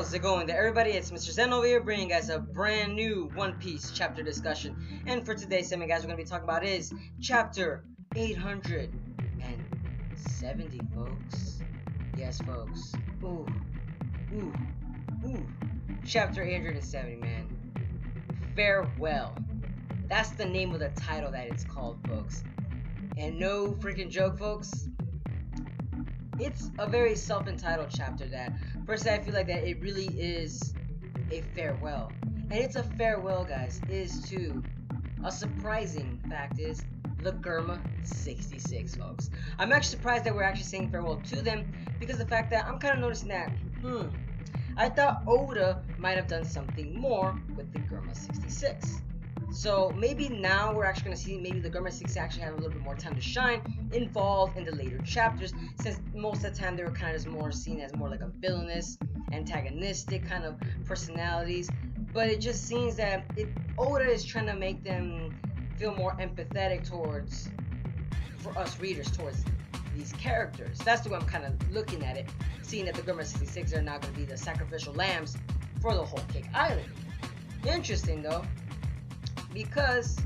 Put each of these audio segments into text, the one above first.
How's it going there, everybody? It's Mr. Zen over here bringing you guys a brand new One Piece chapter discussion. And for today's segment, guys, we're going to be talking about is chapter 870, folks. Yes, folks. Ooh. Chapter 870, man. Farewell. That's the name of the title that it's called, folks. And no freaking joke, folks. It's a very self-entitled chapter that, personally, I feel like that it really is a farewell. And it's a farewell, guys, is to a surprising fact is the Germa 66, folks. I'm actually surprised that we're actually saying farewell to them because the fact that I'm kind of noticing that, I thought Oda might have done something more with the Germa 66. So maybe now we're actually going to see maybe the Germa 66 actually have a little bit more time to shine involved in the later chapters, since most of the time they were kind of more seen as more like a villainous, antagonistic kind of personalities. But it just seems that Oda is trying to make them feel more empathetic towards, for us readers, towards these characters. That's the way I'm kind of looking at it, seeing that the Germa 66 are now going to be the sacrificial lambs for the whole Cake Island. Interesting though, because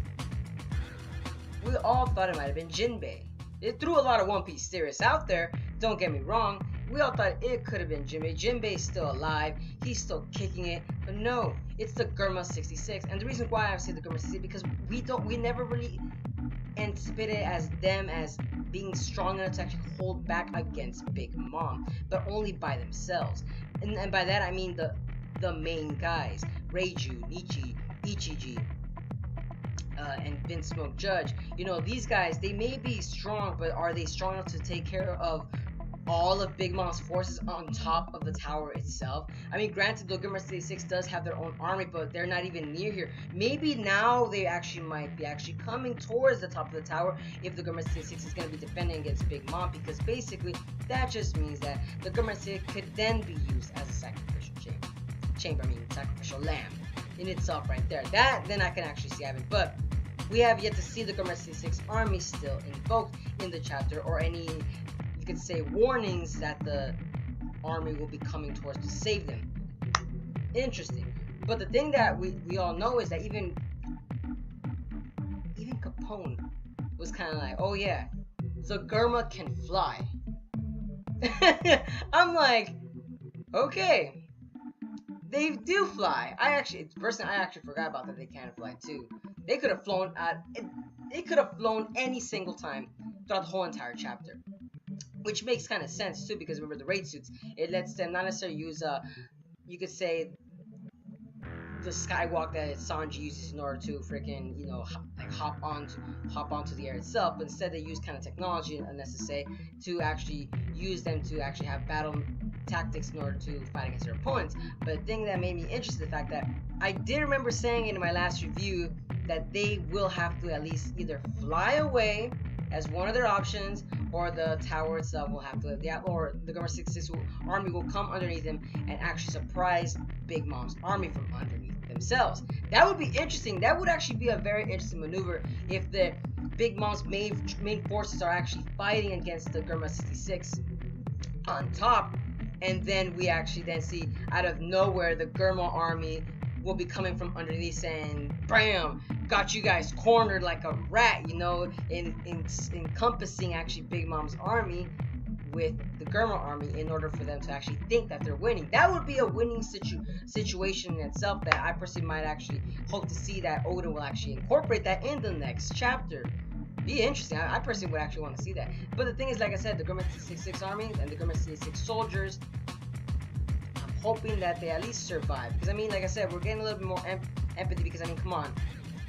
we all thought it might have been Jinbei. It threw a lot of One Piece theorists out there, don't get me wrong. We all thought it could have been Jinbei. Jinbei's still alive, he's still kicking it, but no, it's the Germa 66. And the reason why I say the Germa 66 because we never really anticipated as them as being strong enough to actually hold back against Big Mom, but only by themselves. And by that I mean the main guys, Reiju, Nichi, Ichiji, and Vince Smoke Judge. You know, these guys, they may be strong, but are they strong enough to take care of all of Big Mom's forces on top of the tower itself? I mean, granted, the Germa 66 does have their own army, but they're not even near here. Maybe now they actually might be actually coming towards the top of the tower if the Germa 66 is going to be defending against Big Mom, because basically that just means that the Germa 66 could then be used as a sacrificial sacrificial lamb in itself right there. That then I can actually see happening, but we have yet to see the Germa 66 army still invoked in the chapter, or any, you could say, warnings that the army will be coming towards to save them. Interesting. But the thing that we all know is that even Capone was kind of like, oh yeah, the Germa can fly. I'm like, okay, they do fly. Personally, I actually forgot about that. They can fly too. They could have flown any single time throughout the whole entire chapter, which makes kind of sense too, because remember the raid suits, it lets them not necessarily use you could say the skywalk that Sanji uses in order to freaking, you know, hop onto the air itself, but instead they use kind of technology, unnecessary, to actually use them to actually have battle tactics in order to fight against their opponents. But the thing that made me interested is the fact that I did remember saying in my last review that they will have to at least either fly away as one of their options, or the tower itself will have to, or the Germa 66 army will come underneath them and actually surprise Big Mom's army from underneath themselves. That would be interesting. That would actually be a very interesting maneuver if the Big Mom's main forces are actually fighting against the Germa 66 on top, and then we actually then see out of nowhere the Germa army will be coming from underneath saying, bam, got you guys cornered like a rat, you know, encompassing actually Big Mom's army with the Germa army in order for them to actually think that they're winning. That would be a winning situation in itself that I personally might actually hope to see that Oda will actually incorporate that in the next chapter. Be interesting. I personally would actually want to see that. But the thing is, like I said, the Germa 66 army and the Germa 66 soldiers, hoping that they at least survive, because I mean, like I said, we're getting a little bit more empathy, because I mean, come on,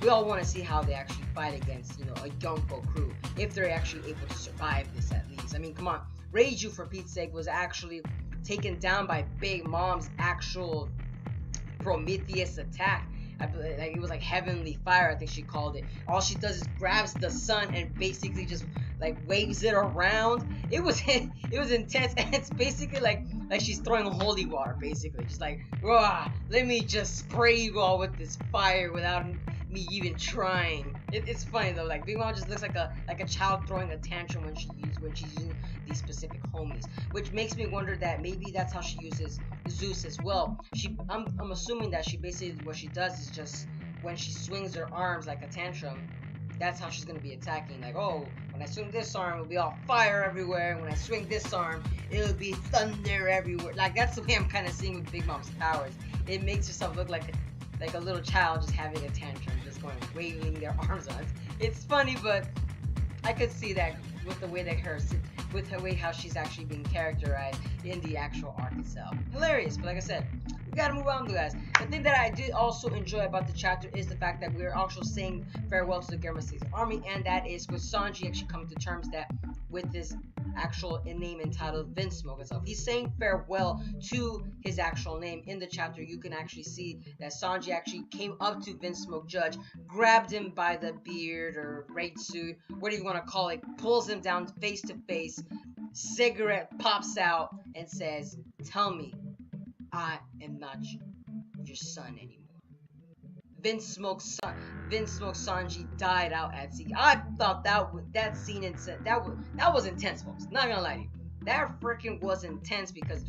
we all want to see how they actually fight against, you know, a Yonko crew, if they're actually able to survive this at least. I mean, come on, Reiju, for Pete's sake, was actually taken down by Big Mom's actual Prometheus attack. It was like heavenly fire, I think she called it. All she does is grabs the sun and basically just like waves it around. It was intense, and it's basically like she's throwing holy water, basically, just like, let me just spray you all with this fire without me even trying. It's funny though. Like Big Mom just looks like a child throwing a tantrum when she's using these specific homies, which makes me wonder that maybe that's how she uses Zeus as well. I'm assuming that she basically what she does is just when she swings her arms like a tantrum, that's how she's gonna be attacking. Like, oh, when I swing this arm, it'll be all fire everywhere, and when I swing this arm, it'll be thunder everywhere. Like that's the way I'm kind of seeing with Big Mom's powers. It makes herself look like a little child just having a tantrum, just going waving their arms on. It's funny, but I could see that with the way that with her way how she's actually being characterized in the actual arc itself. Hilarious, but like I said, we gotta move on, guys. The thing that I did also enjoy about the chapter is the fact that we're also saying farewell to the Germa 6 army, and that is with Sanji actually coming to terms that with this actual name entitled Vinsmoke itself. He's saying farewell to his actual name. In the chapter, you can actually see that Sanji actually came up to Vinsmoke Judge, grabbed him by the beard or raid suit, what do you want to call it, pulls him down face to face, cigarette pops out, and says, "Tell me, I am not your son anymore." Vinsmoke Sanji died out at sea. I thought that scene that was intense, folks. Not gonna lie to you, that freaking was intense because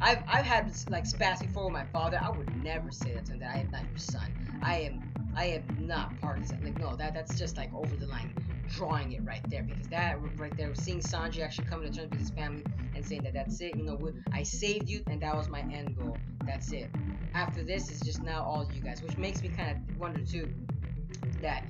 I've had like spats before with my father. I would never say that to him, that I am not your son. I am not part of that. Like, no, that's just like over the line, drawing it right there, because that right there, seeing Sanji actually coming to terms with his family and saying that that's it, you know, I saved you and that was my end goal. That's it. After this is just now all you guys, which makes me kind of wonder too that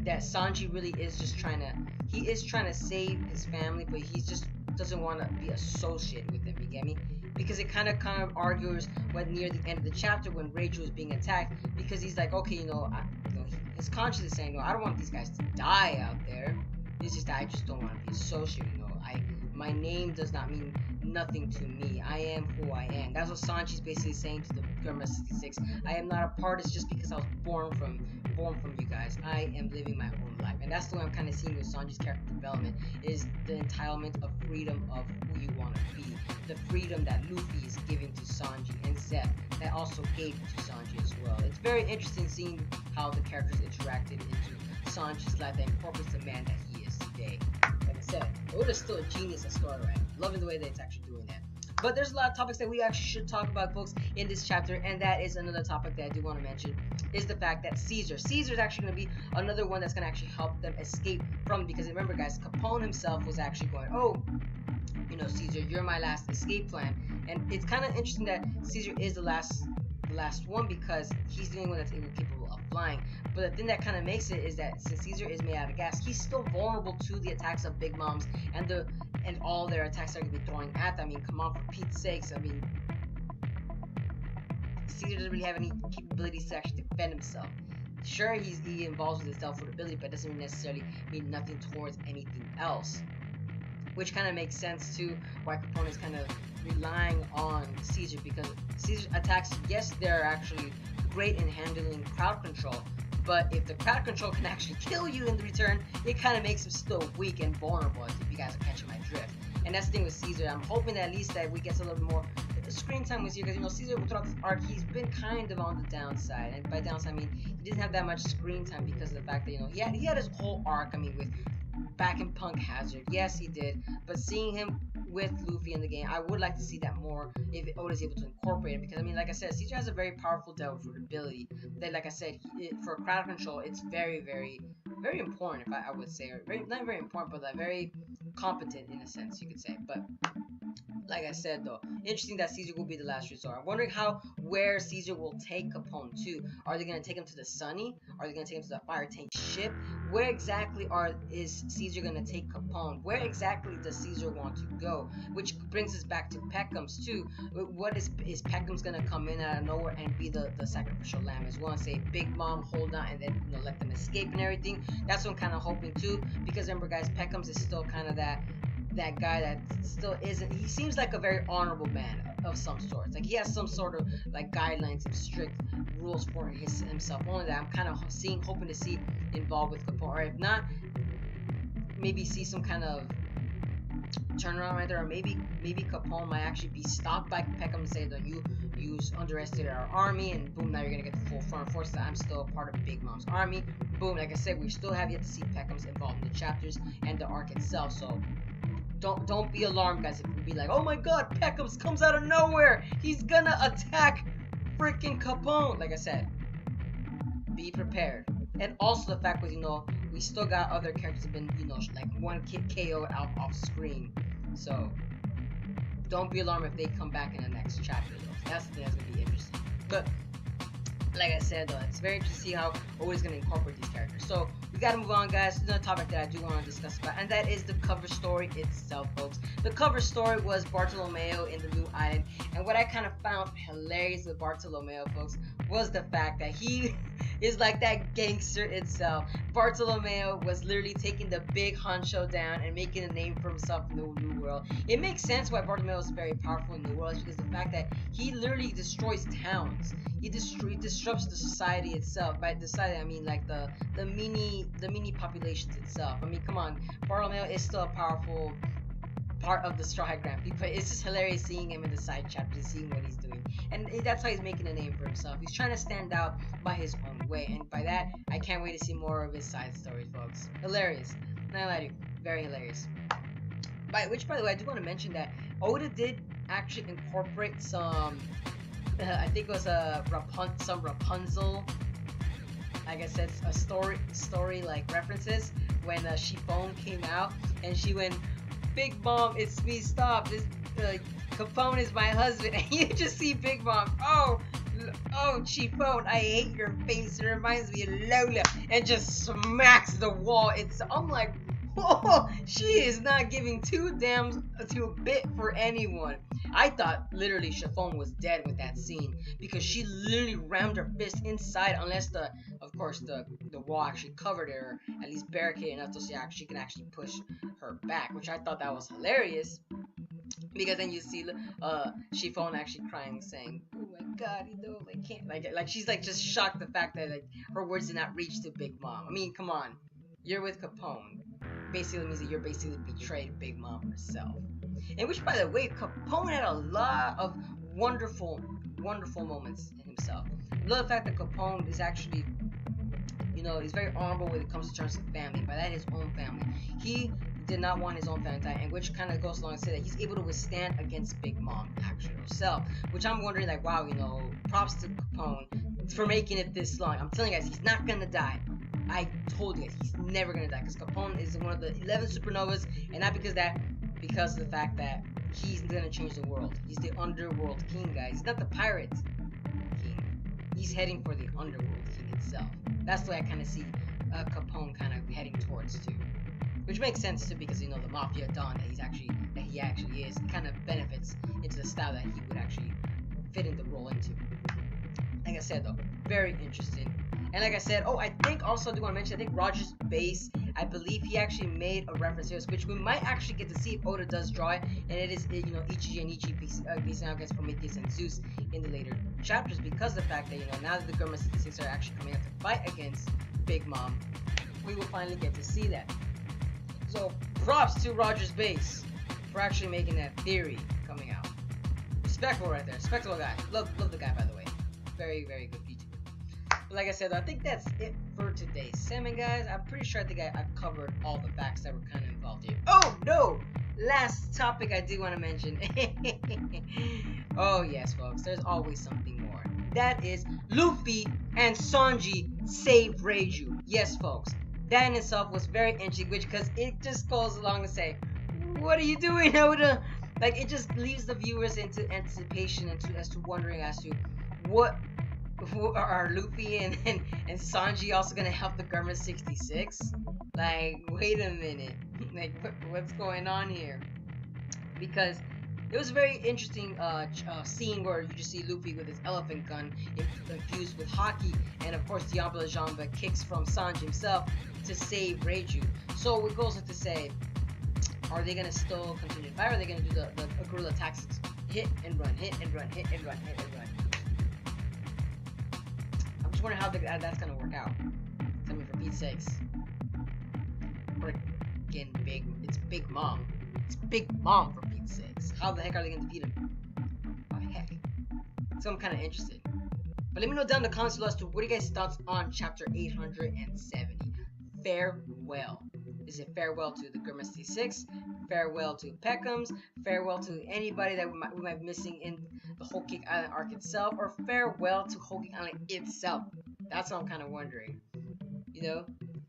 Sanji really is just trying to save his family, but he just doesn't want to be associated with them. You get me? Because it kind of argues when near the end of the chapter when Rachel is being attacked, because he's like, okay, his conscience is saying, no, I don't want these guys to die out there. It's just that I just don't want to be associated. My name does not mean nothing to me. I am who I am. That's what Sanji's basically saying to the Germa 66. I am not a part. It's just because I was born from you guys. I am living my own life, and that's the way I'm kind of seeing with Sanji's character development, is the entitlement of freedom of who you want to be, the freedom that Luffy is giving to Sanji, and Zep that also gave to Sanji as well. It's very interesting seeing how the characters interacted into Sanji's life that incorporates the man that he is today. Like I said, Oda's still a genius at story writing. Loving the way that it's actually doing that. But there's a lot of topics that we actually should talk about, folks, in this chapter, and that is another topic that I do want to mention, is the fact that Caesar is actually going to be another one that's going to actually help them escape from, because remember, guys, Capone himself was actually going, oh, Caesar, you're my last escape plan. And it's kind of interesting that Caesar is the last one, because he's the only one that's capable of flying. But the thing that kind of makes it is that since Caesar is made out of gas, he's still vulnerable to the attacks of Big Moms and all their attacks they're going to be throwing at them. I mean, come on, for Pete's sakes. I mean, Caesar doesn't really have any capabilities to actually defend himself. Sure, he involves with his teleport ability, but it doesn't necessarily mean nothing towards anything else. Which kind of makes sense too, why Capone is kind of relying on Caesar, because Caesar's attacks, yes, they're actually great in handling crowd control, but if the crowd control can actually kill you in the return, it kind of makes him still weak and vulnerable, if you guys are catching my drift. And that's the thing with Caesar. I'm hoping that at least that we get a little bit more screen time with Caesar, because Caesar throughout this arc, he's been kind of on the downside, and by downside I mean he didn't have that much screen time because of the fact that he had his whole arc. I mean, with back in Punk Hazard, yes he did, but seeing him with Luffy in the game, I would like to see that more if Oda's able to incorporate it, because I mean, like I said, Caesar has a very powerful teleport ability that, like I said, for crowd control, it's very, very, very important, if I would say, or not very important, but like very competent in a sense, you could say. But like I said, though, interesting that Caesar will be the last resort. I'm wondering where Caesar will take Capone to. Are they going to take him to the Sunny? Are they going to take him to the Fire Tank ship? Where exactly is Caesar going to take Capone? Where exactly does Caesar want to go? Which brings us back to Peckham's too. What is Peckham's going to come in out of nowhere and be the sacrificial lamb as well, and say, Big Mom, hold on, and then let them escape and everything? That's what I'm kind of hoping too, because remember, guys, Peckham's is still kind of that guy that still isn't. He seems like a very honorable man of some sort. Like, he has some sort of like guidelines and strict rules for himself. Only that I'm kind of hoping to see involved with Capone, or if not, maybe see some kind of turnaround right there, or maybe Capone might actually be stopped by Peckham and say that you underestimated our army, and boom, now you're gonna get the full front force that I'm still a part of Big Mom's army. Boom, like I said, we still have yet to see Peckham's involved in the chapters and the arc itself, so don't be alarmed, guys, if you be like, oh my god, Peckham's comes out of nowhere, he's gonna attack freaking Capone. Like I said, be prepared. And also the fact was, you know, we still got other characters that have been, you know, like one kid KO'd out off screen. So don't be alarmed if they come back in the next chapter, though. That's the thing that's gonna be interesting. But like I said, though, it's very interesting to see how Oda's gonna incorporate these characters. So we gotta move on, guys, to another topic that I do want to discuss about, and that is the cover story itself, folks. The cover story was Bartolomeo in the New Island, and what I kind of found hilarious with Bartolomeo, folks, was the fact that he is like that gangster itself. Bartolomeo was literally taking the big honcho down and making a name for himself in the New World. It makes sense why Bartolomeo is very powerful in the New World, is because the fact that he literally destroys towns. He disrupts the society itself. By the society, I mean like the mini populations itself. I mean, come on, Bartolomeo is still a powerful part of the Straw Hat Grand Prix, but it's just hilarious seeing him in the side chapters, seeing what he's doing, and that's how he's making a name for himself. He's trying to stand out by his own way, and by that, I can't wait to see more of his side stories, folks. Hilarious, not gonna lie to you, very hilarious. Which, by the way, I do want to mention that Oda did actually incorporate some, I think it was some Rapunzel, like I said, a story like references when Chiffon came out, and she went, Big Mom, it's me, stop, this Capone is my husband, and you just see Big Mom, oh Chiffon, I hate your face, it reminds me of Lola, and just smacks the wall. I'm like, whoa, she is not giving two a bit for anyone. I thought literally Chiffon was dead with that scene, because she literally rammed her fist inside, unless of course the wall actually covered her, at least barricaded enough so she can actually push her back, which I thought that was hilarious, because then you see Chiffon actually crying, saying, oh my god, you know, I can't, like she's like just shocked the fact that like her words did not reach to Big Mom. I mean, come on, you're with Capone, basically means that you're basically betrayed Big Mom herself. And which, by the way, Capone had a lot of wonderful moments in himself. I love the fact that Capone is actually, you know, he's very honorable when it comes to terms of family. By that, his own family. He did not want his own family to die, and which kind of goes along to say that he's able to withstand against Big Mom actually herself. Which I'm wondering, like, wow, you know, props to Capone for making it this long. I'm telling you guys, he's not gonna die. I told you guys, he's never gonna die, because Capone is one of the 11 supernovas, and not because of the fact that he's gonna change the world. He's the underworld king, guys. He's not the pirate king. He's heading for the underworld king itself. That's the way I kind of see Capone kind of heading towards too, which makes sense too, because you know the mafia don that he actually is. It kind of benefits into the style that he would actually fit in the role into. Like I said though, very interesting. And like I said, I think also I do want to mention, I think Roger's base, I believe he actually made a reference to this, which we might actually get to see if Oda does draw it, and it is, you know, Ichiji and Ichi facing out against Prometheus and Zeus in the later chapters, because of the fact that, you know, now that the Gurma 66 are actually coming out to fight against Big Mom, we will finally get to see that. So, props to Roger's base for actually making that theory coming out. Respectful right there, respectable guy. Love the guy, by the way. Very, very good VTuber. But like I said, I think that's it for today's segment, guys. I'm pretty sure I think I covered all the facts that were kind of involved here. Oh, no! Last topic I do want to mention. Oh, yes, folks. There's always something more. That is Luffy and Sanji save Reiju. Yes, folks. That in itself was very interesting, because it just goes along to say, what are you doing, Oda? Like, it just leaves the viewers into anticipation as to wondering as to what are Luffy and Sanji also gonna help the Gurma 66? Like, wait a minute. Like, what's going on here? Because it was a very interesting scene where you just see Luffy with his elephant gun infused with Haki, and of course Diablo Jamba kicks from Sanji himself to save Reiju. So it goes on to say, are they gonna still continue to fight, or are they gonna do the guerrilla tactics? Hit and run, hit and run, hit and run, hit and run. I'm just wondering how that's gonna work out. I mean, for Pete's sakes. Freaking it's Big Mom. It's Big Mom, for Pete's sakes. How the heck are they gonna defeat him? Oh heck. So I'm kind of interested. But let me know down in the comments below as to what are you guys' thoughts on chapter 870. Farewell. Is it farewell to the Grimace 6? Farewell to Peckham's? Farewell to anybody that we might be missing in the Whole Cake Island arc itself? Or farewell to Whole Cake Island itself? That's what I'm kind of wondering. You know?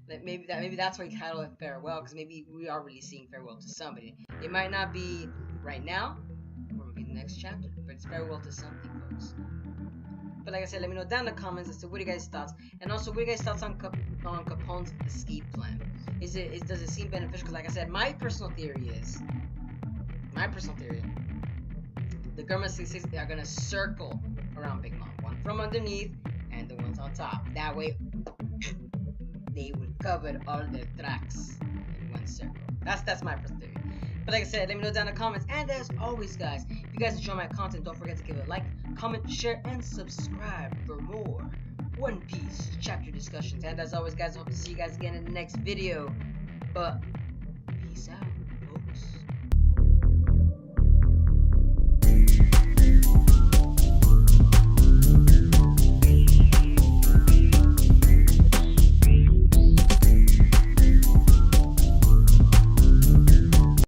That maybe that's why you title it Farewell, because maybe we are really seeing farewell to somebody. It might not be right now, or maybe the next chapter, but it's farewell to something, folks. But like I said, let me know down in the comments as to what are you guys' thoughts, and also what are you guys' thoughts on Capone's escape plan. Does it seem beneficial? Because like I said, my personal theory, the Grimace 6 are gonna circle around Big Mom, one from underneath and the ones on top. That way, they will cover all their tracks in one circle. That's my personal theory. But like I said, let me know down in the comments. And as always, guys, if you guys enjoy my content, don't forget to give it a like, comment, share, and subscribe for more One Piece chapter discussions. And as always, guys, I hope to see you guys again in the next video. But peace out.